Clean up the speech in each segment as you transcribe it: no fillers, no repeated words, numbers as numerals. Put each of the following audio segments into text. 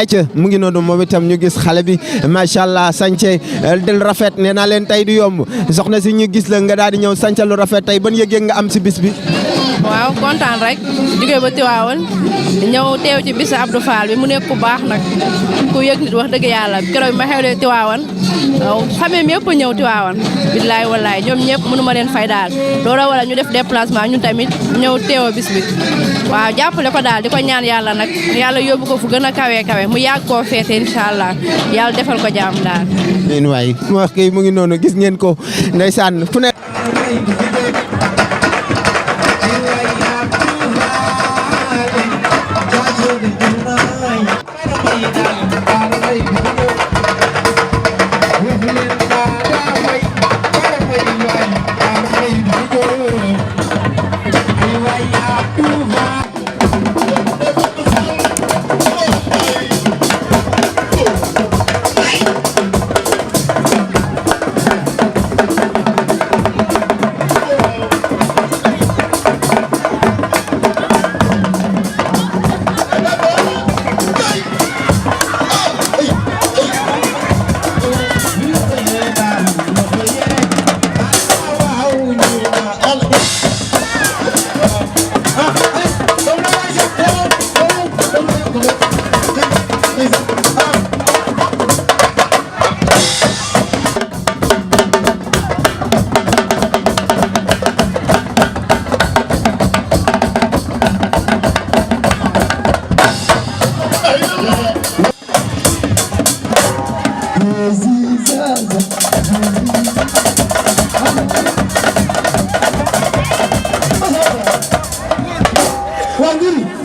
ayca mu ngi noonu moom itam ñu gis xale bi macha allah sànce del rafet nee naa leen tey du yomb soxna si ñu gis la nga daal di ñëw sànce lu rafet tey ban yëg-yëg nga am si bis bi. waaw kontaan rek jóge ba Tiwaawan ñëw teew ci bisu Abdou Fall bi mu nekk ku baax nag ku yëg nit wax dëgg yàlla keroog bi ma xewlee Tiwaawan famille mi yëpp ñëw Tiwaawan billaay wallaay ñoom ñëpp mënu ma leen fay daal looloo wala ñu def déplacement ñun tamit ñëw teew bis bi waaw jàppale ko daal di ko ñaan yàlla nag yàlla yóbbu ko fu gën a kawe mu yàgg koo feete incha allah yàlla defal ko jàmm daal. yéen waay mu wax kay mu ngi noonu gis ngeen ko ndeysaan fu ne.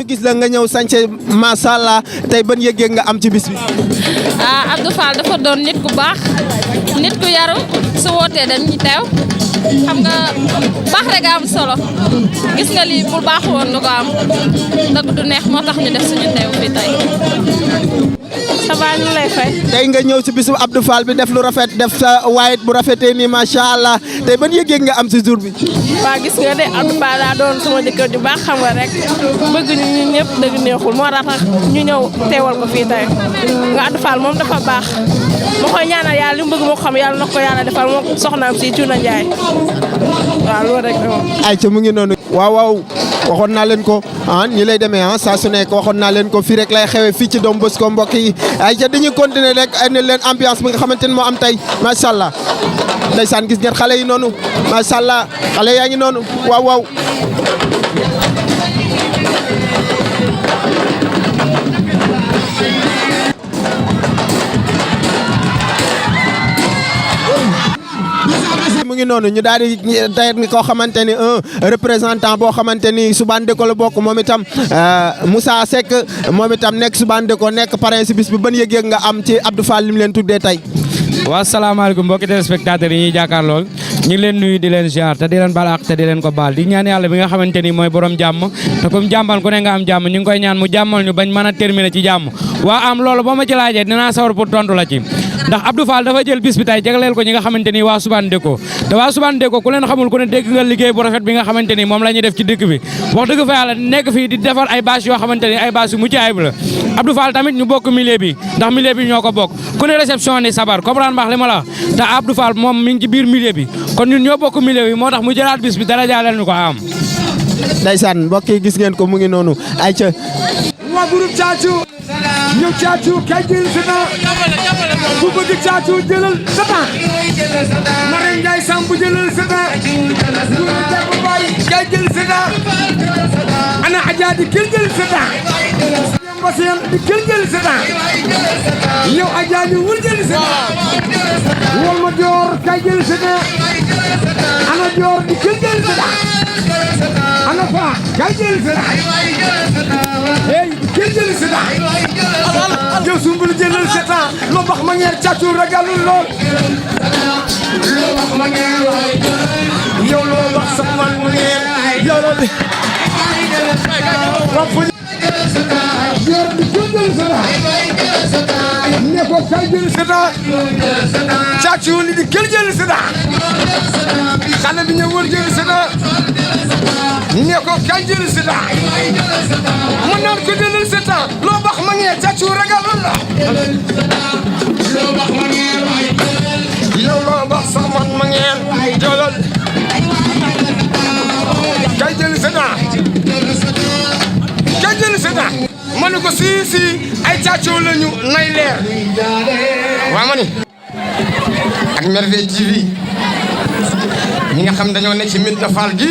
gis la nga ñëw sànce macha allah tey ban yëg-yëg nga am ci bis bi. Abdou Fall dafa doon nit ku baax nit ku yaru su wootee dañuy teew xam nga baax rek am solo gis nga lii bu baax woon du ko am dëgg du neex moo tax ñu def suñu teew fi tey. ça va ñu lay fay. tey nga ñëw si bisu Abdou Fall bi def lu rafet def sa waayit bu rafetee nii macha allah tey ban yëg-yëg nga am si jour bi. waaw gis nga de Abdou Fall daa doon sama jëkkër ju baax xam nga rek bëgg ñun ñëpp dëgg neexul moo tax ñu ñëw teewal ko fii tey nga Abdou Fall moom dafa baax ma koy ñaanal yàlla li mu bëgg moo ko xam yàlla na ko yàlla defal moo soxnaam si Cuuna Njaay waaw loolu rek moom. ayca mu ngi noonu. waaw waxoon naa leen ko ñi lay demee saa su nekk waxoon naa leen ko fii rek lay xewee fii ci Don Bosco mbokk yi ayca dañuy continuer rek indi leen ambiance bi nga xamante ni moo am tey macha allah ndeysaan gis ngeen xale yi noonu macha allah xale yaa ngi noonu waaw. mu ngi noonu ñu daal di tey koo xamante ni un représentant boo xamante ni Soubane Déco la bokk moom itam Moussa Seck moom itam nekk Soubane Déco nekk parrain si bis bi ban yëg-yëg nga am ci Abdou Fall li mu leen tuddee tey. waaw salaamaaleykum mbokki téléspectateurs yi ñuy jàkkaar lool ñu ngi leen nuyu di leen ziar te di leen baal ak te di leen ko baal di ñaan yàlla bi nga xamante ni mooy borom jàmm te comme jàmban ku ne nga am jàmm ñu ngi koy ñaan mu jàmmal ñu bañ mën a terminer ci jàmm waa am loolu boo ma ci laajee dinaa sawar pour tontu la ci ndax Abdou Fall dafa jël bis bi tey jagleel ko ñi nga xamante ni waa Soubane Déco te waa Soubane Déco ku leen xamul ku ne dégg nga liggéey bu rafet bi nga xamante ni moom la ñuy def ci dëkk bi wax dëgg fa yàlla nekk fii di defar ay bâche yoo xamante ni ay bâche yu mucc ayib la Abdou Fall tamit ñu bokk milieu bi ndax milieu bi ñoo ko bokk ku ne réception ni sabar comprendre baax li ma la te Abdou Fall moom mi ngi ci biir milieu bi kon ñun ñoo bokk milieu bi moo tax mu jëlaat bis bi dara jaaleel ñu ko am. ndeysaan mbokk yi gis ngeen ko mu ngi noonu ayca. waa groupe Thiatou ñëw Thiatou kay jël sa temps bu bëgg Thiatou jëlal sa temps Marème Ndiaye Samb jëlal sa temps bu jàpp Baye kay jël sa temps ana Adja di kër jël sa temps Mbassiyane di kër jël sa temps yow Adja di wul jël sa temps wol ma Dior kay jël sa temps ana Dior di kër jël sa temps ana Fa kay jël sa temps hey kër jël sa temps yow sumbul jëlal sa temps loo bax ma ngeer Thiatou ragalul lool loo bax ma ngeer yow loo bax sa man ngeer yow lool yor di jël sa temps ne ko kay jël sa temps Thiatou li di kër jël sa temps xale bi ñëwul jël sa temps ne ko kaay jël sa temps ma naan ko jëlal sa temps loo bax ma ngee cacu ragalul la yow loo bax sax man ma ngee jëlal kaay jël sa temps kaay jël sa temps ma ne ko si ay cacu lañu nay leer waa ma ni ak Merveille TV ñi nga xam dañoo nekk ci Médina Fall gi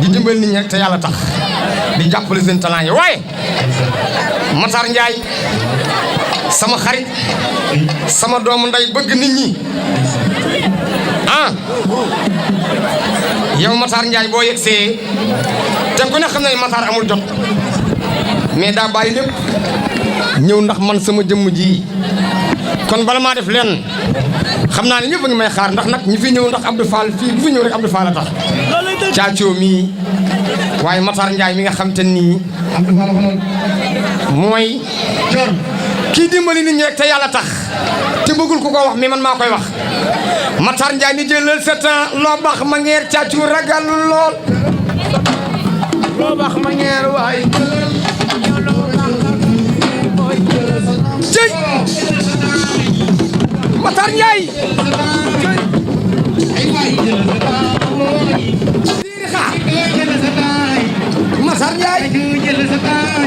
di dimbal nit ñi rek te yàlla tax di jàppale seen talent yi waaye Matar Ndiaye sama xarit sama doomu nday bëgg nit ñi yow Matar Ndiaye boo yegsee te ku ne xam na ne Matar amul jot mais daa bàyyi lépp ñëw ndax man sama jëmm ji kon bala maa def lenn xam naa ne ñëpp a ngi may xaar ndax nag ñi fi ñëw ndax Abdou Fall fii bu fi ñëw rek Abdou Fall a tax caacoo mii waaye Matar Ndiaye mi nga xam te nii mooy kii dimbali nit ñi rek te yàlla tax te bëggul ku ko wax mais man maa koy wax Matar Ndiaye ni jëlal sa temps loo bax ma ngeer caacoo ragalul lool loo bax ma ngeer waay cëy Matar Ndiaye Matar Ndiaye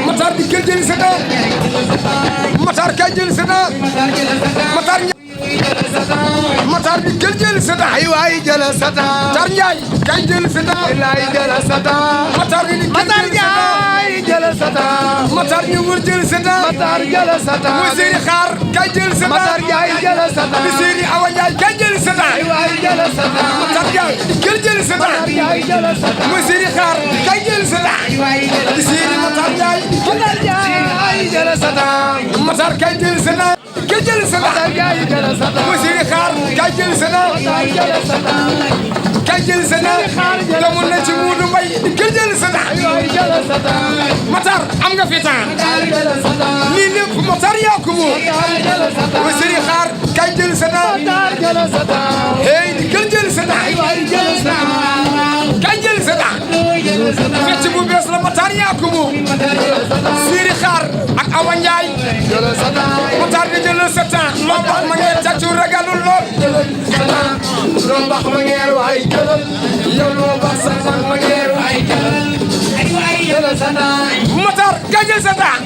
Matar di kër jëli sa temps Matar kay jëli sa temps Matar Matar di kër jëli sa temps ay waay jël sa temps Matar Ndiaye kay jëli sa temps lay jël sa temps Matar di kër jël sa temps Matar ñu wër jël sa temps Matar jël sa temps mooy Seri Xaar kay jël sa temps Matar Ndiaye jël sa temps di Seri Awa Ndiaye kay jël sa temps ay waay jël sa temps Matar Ndiaye di kër jël sa temps Matar Ndiaye jël sa temps mooy Seri Xaar kay jël sa temps di Seri Matar Ndiaye jël sa temps Matar kay jël sa temps kay jël sa temps mooy Seri Xaar kay jël sa temps kay jël sa temps demoon na ci Muudu Mbay kay jël sa temps Matar am nga fi temps lii lépp Matar yaa ko moom mooy Seri Xaar kay jël sa temps hey di kay jël sa temps kay jël sa temps fecc bu bees la Matar yaa ko moom Seri Xaar ak Awa Ndiaye Matar di jëlal sa temps loo bax ma ngeen càccu ragalul lool loo bax ma ngeen waay yow loo bax sa ma ngeen waay Matar kay jël sa temps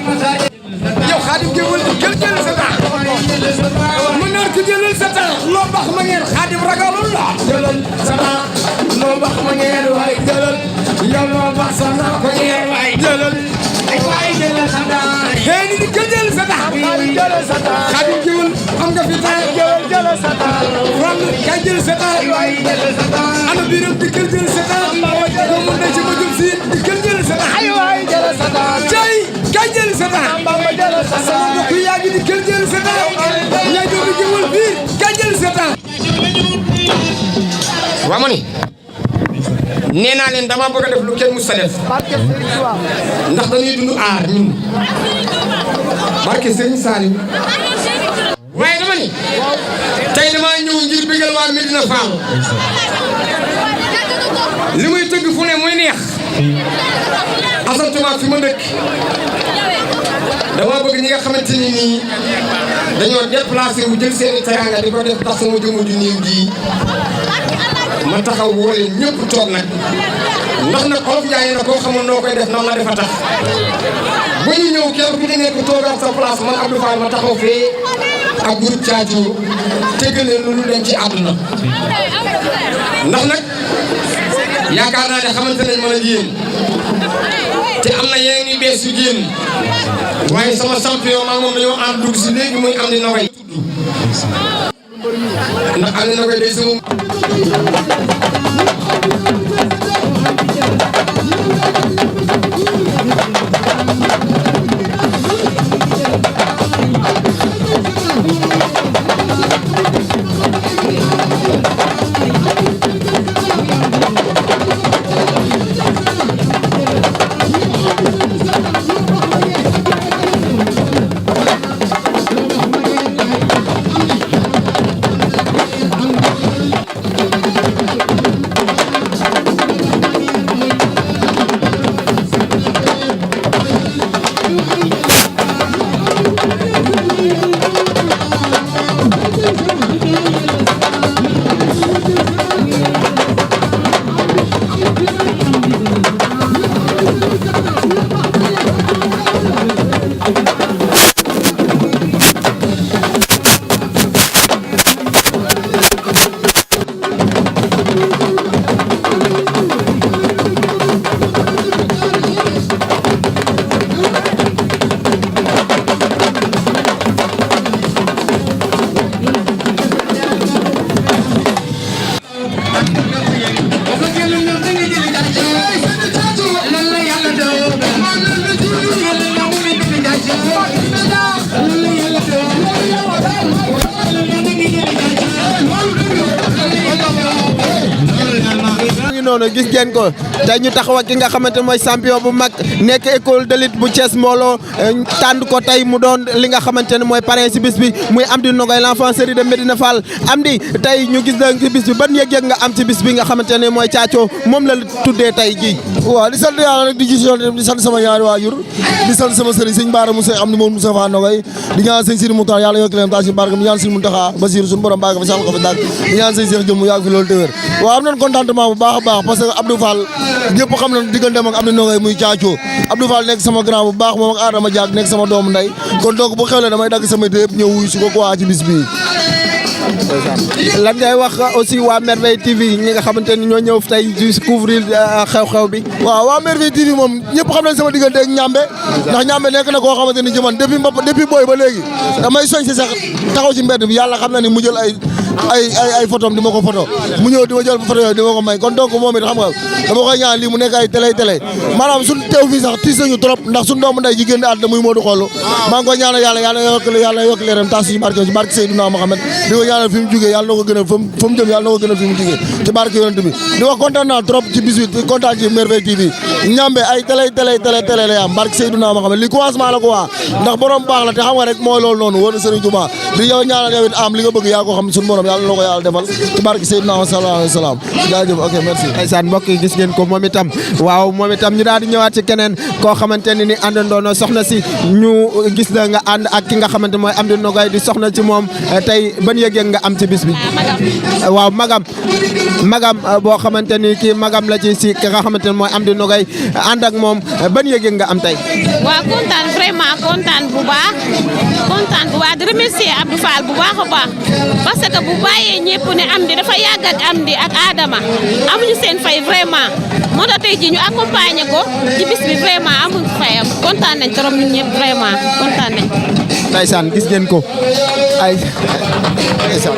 yow Xaadim géwël di jël sa temps mu nar ko jëlal sa temps loo bax ma ngeen Xaadim ragalul la jëlal sa temps loo bax ma ngeen waay jëlal yow loo bax sa ma ngeen waay jëlal hey ni di jël sa temps Xaadim géwël am nga fi temps Fall kay jël sa temps ana biram di jël sa temps do mu ne ci ma jëm si di jël sa temps cey kay jël sa temps sama mbokk yaa ngi di jël sa temps yaay doomu géwël biir kay jël sa temps waa ma ni nee naa leen dama bëgg a def lu kenn mus a def ndax dañuy dund aar ñun barke Serigne Saliou waaye dama ni tey dama ñëw ngir bëggal waa Médina Fall li muy tëgg fu ne muy neex asantuma fi ma dëkk dama bëgg ñi nga xamante ni nii dañoo déplacé wu jël seeni teranga di ko def tax sama jëmu ju néew ji ma taxaw woole ñëpp toog nag ndax nag olof Njaay na koo xamul noo koy def noonu la defa tax ba ñu ñëw kenn ku ci nekk toogaat sa place man Abdou Fall ma taxaw fee ak groupe Caacoo tëggalee lu dem ci àdduna ndax nag yaakaar naa ne xamante nañ mën a yéen te am na yeneen yu bees yu génn waaye sama champion maa moom dañoo ànd dugg si léegi muy am di na way ndax am na koy day sama noonu gis ngeen ko tey ñu taxaw ak ki nga xamante mooy champion bu mag nekk école de lutte bu Thiès mbooloo tànn ko tey mu doon li nga xamante ne mooy parrain ci bis bi muy Amdy Nogaye l'enfant chéri de Médina Fall. Amdy tey ñu gis na ci bis bi ban yëg-yëg nga am ci bis bi nga xamante ne mooy Thiathio moom la tuddee tey jii. waaw di sant yàlla rek di sant sama ñaari waajur di sant sama sëriñ sëñ Baara Moussa Amdy moom Moustapha Nogaye di ñaan sëñ Sidi Moutar yàlla yokk leen taal si barke di ñaan sëñ Mountakha Bassirou suñu borom bàgg fa sax ko fi dàgg di ñaan sëñ Cheikh Jëm mu yàgg fi loolu téwér waaw am nañ contentement bu baax a baax parce que Abdou Fall ñëpp xam nañ digganteem ak Amdy Nogaye muy Thiathio Abdou Fall nekk sama grand bu baax moom ak Adama Diak nekk sama doomu ndey kon donc bu xewlee damay dagg sama yëpp ñëw wuyu si ko quoi ci bis bii. lan ngay wax aussi waa Merveille TV ñi nga xamante ni ñoo ñëw tey di couvrir xew-xew bi. waaw waa Merveille TV moom ñëpp xam nañ sama diggante ak Ñambe ndax Ñambe nekk na koo xamante ni ci man depuis booy ba léegi damay soñ si sax taxaw ci mbedd bi yàlla xam na ni mu jël ay photom di ma ko photo mu ñëw di ma jël photo yooyu di ma ko may kon donc moom it xam nga dama koy ñaan lii mu nekk ay télé maanaam suñ teew fii sax tiis nañu trop ndax suñ doomu nday ji génn àdduna muy Modou Xollu maa ngi koy ñaanal yàlla yokk leeram tas ci barke Seydina Mohamed di ko ñaanal fi mu jugee yàlla na ko gënal fa mu jëm yàlla na ko gënal fi mu jugee ci barke yonent bi di wax kontaan naa trop ci 18 kontaan ci Merveille TV Ñambe ay télé lay am barke Seydina Mohamed li commencement la ko waa ndax borom baax la te xam nga rek mooy loolu noonu wër na Serigne Touba di yow ñaanal yow it am li nga bëgg yaa ko xam suñu borom yàlla na ko yàlla defal ci barke Seydina sallallahu alayhi wa sallam jaajëf ok merci. ndeysaan mbokk yi gis ngeen ko moom itam waaw moom itam ñu daal di ñëwaat ci keneen koo xamante ne ni àndandoo soxna si ñu gis la nga ànd ak ki nga xamante mooy Amdy Nogaye di soxna ci moom tey ban yëg-yëg nga am ci bis bi. waaw magam boo xamante ni kii magam la ci si ki nga xamante ne mooy Amdy Nogaye ànd ak moom ban yëg-yëg nga am tey. waaw kontaan vraiment kontaan bu baax di remercier Abdou Fall bu baax a baax parce que bu bàyyee ñëpp ne Amdy dafa yàgg ak Amdy ak Adama amuñu seen fay vraiment moo tax tey jii ñu accompagner ko ci bis bi vraiment amuñu fayam kontaan nañ trop ñun ñëpp vraiment kontaan nañ. ndeysaan gis ngeen ko ay ndeysaan.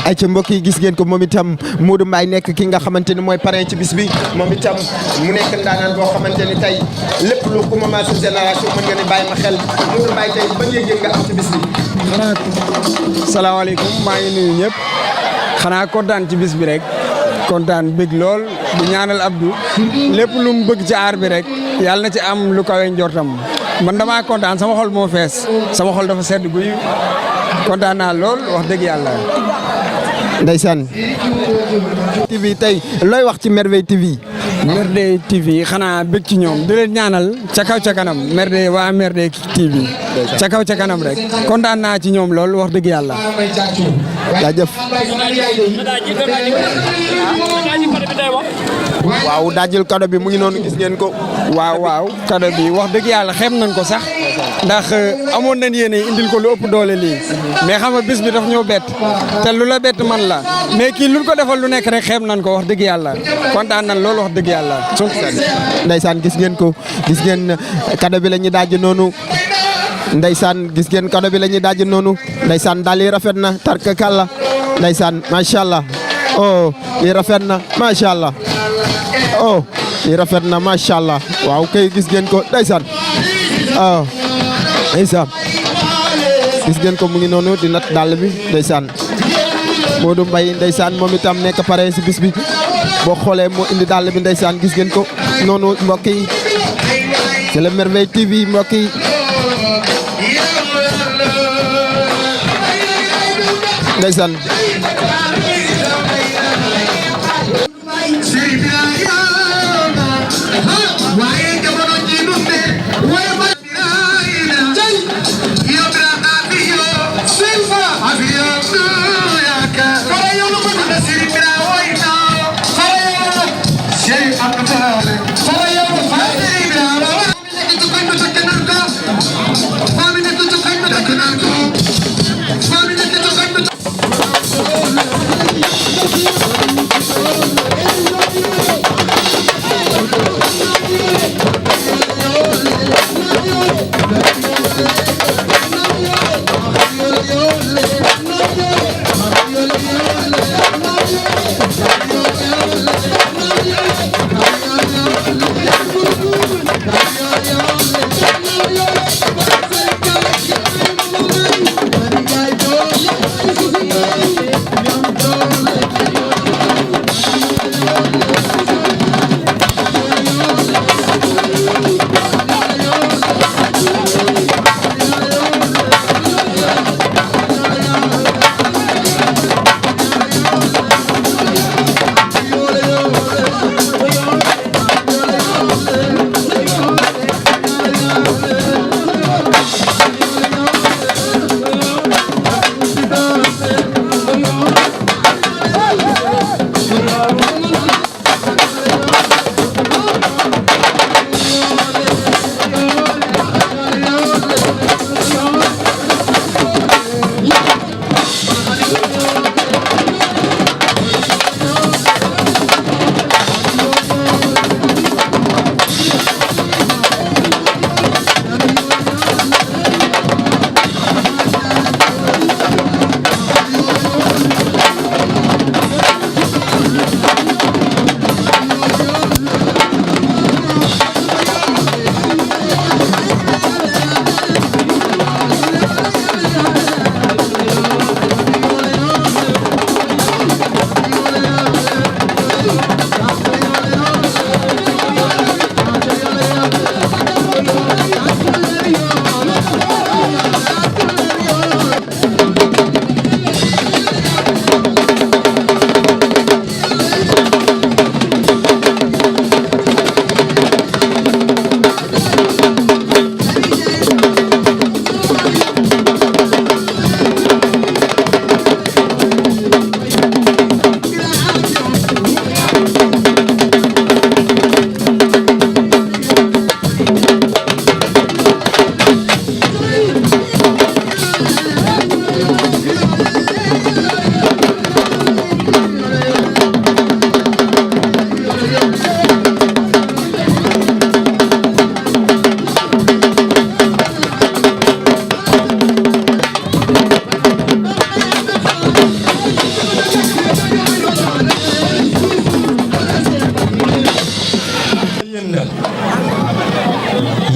ay ca mbokk yi gis ngeen ko moom itam Modou Mbaye nekk ki nga xamante ni mooy parrain ci bis bi moom itam mu nekk ndaanaan boo xamante ni tey lépp lu ku commencé génération mën nga ne bàyyi ma xel Modou Mbaye tey ban yëg-yëg nga am ci bis bi. salaamaaleykum maa ngi nuyu ñëpp xanaa kontaan ci bis bi rek kontaan bëgg lool di ñaanal Abdou lépp lu mu bëgg ci aar bi rek yàlla na ci am lu kawe njortam man damaa kontaan sama xol moo fees sama xol dafa sedd guy kontaan naa lool wax dëgg yàlla. ndeysaan TV tey looy wax ci Merveille TV. Merveille TV xanaa bëgg ci ñoom di leen ñaanal ca kaw ca kanam waa Merveille TV ca kaw ca kanam rek kontaan naa ci ñoom lool wax dëgg yàlla. jaajëf. waaw daajil kado bi mu ngi noonu gis ngeen ko. waaw kado bi wax dëgg yàlla xeeb nañ ko sax ndax amoon nañ yéene indil ko lu ëpp doole lii mais xam nga bis bi daf ñoo bett te lu la bett man la mais kii lu ko defal lu nekk rek xeeb nañ ko wax dëgg yàlla kontaan nañ loolu wax dëgg yàlla. ndeysaan gis ngeen ko gis ngeen kado bi la ñu daaj noonu ndeysaan gis ngeen kado bi la ñuy daaj noonu ndeysaan daal yi rafet na tarka kàlla ndeysaan macha allah oh lii rafet na macha allah oh lii rafet na macha allah waaw kay gis ngeen ko ndeysaan oh ndeysaan gis ngeen ko mu ngi noonu di nat dàll bi ndeysaan Modou Mbaye ndeysaan moom itam nekk pare si bis bi boo xoolee moo indi dàll bi ndeysaan gis ngeen ko noonu mbokk yi c'est le Merveille TV mbokk yi ndeysaan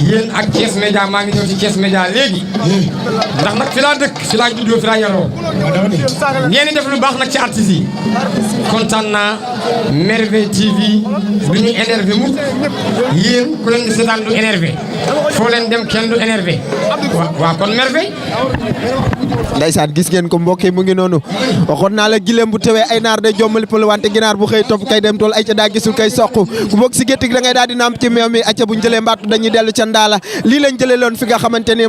yéen ak Thiès Média maa ngi ñëw ci Thiès Média léegi ndax nag fi laa dëkk fi laa juddoo fi laa yaroo ngeen di def lu baax nag ci artistes yi kontaan naa Merveille TV du ñu énervé mukk yéen ku leen di seetaan du énervé foo leen dem kenn du énervé waaw kon Merveille. Ndeysaan gis ngeen ko mbokk yi mu ngi noonu waxoon naa la gileem bu tewee ay naar day jommali pël wante ginaar bu xëy topp kay dem tool ay ca daa gisul kay soq ku bokk si gétt gi da ngay daal di naam ci meew mi acca buñ jëlee mbaatu dañuy dellu ca ndaala lii lañ jëlee loon fi nga xamante ne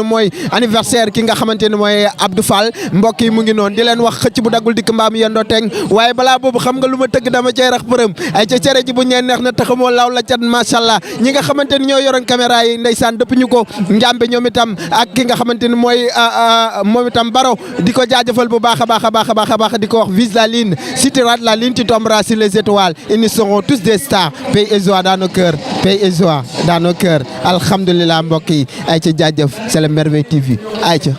mooy anniversaire ki nga xamante ne mooy Abdou Fall mbokk yi mu ngi noonu di leen wax xëcc bu daggul dikk mbaam yendoo teng waaye balaa boobu xam nga lu ma tëgg dama cay rax përëm ay ca cere ji bu ñeen neex na taxamoo law la cat machallah ñi nga xamante ne ñoo yoroon caméra yi ndeysaan dëpp ñu ko njàmbe ñoom itam ak ki nga xamante ne mooy moom itam baro di ko jaajëfal bu baax a baax di ko wax vise la ligne si tu rates la ligne tu tomberas sur les étoiles et nous serons tous des stars paix et joie dans nos cœurs paix et joie dans nos cœurs alhamdulillah alhamdulilah mbokk yi ayca jaajëf c'est le Merveille TV ayca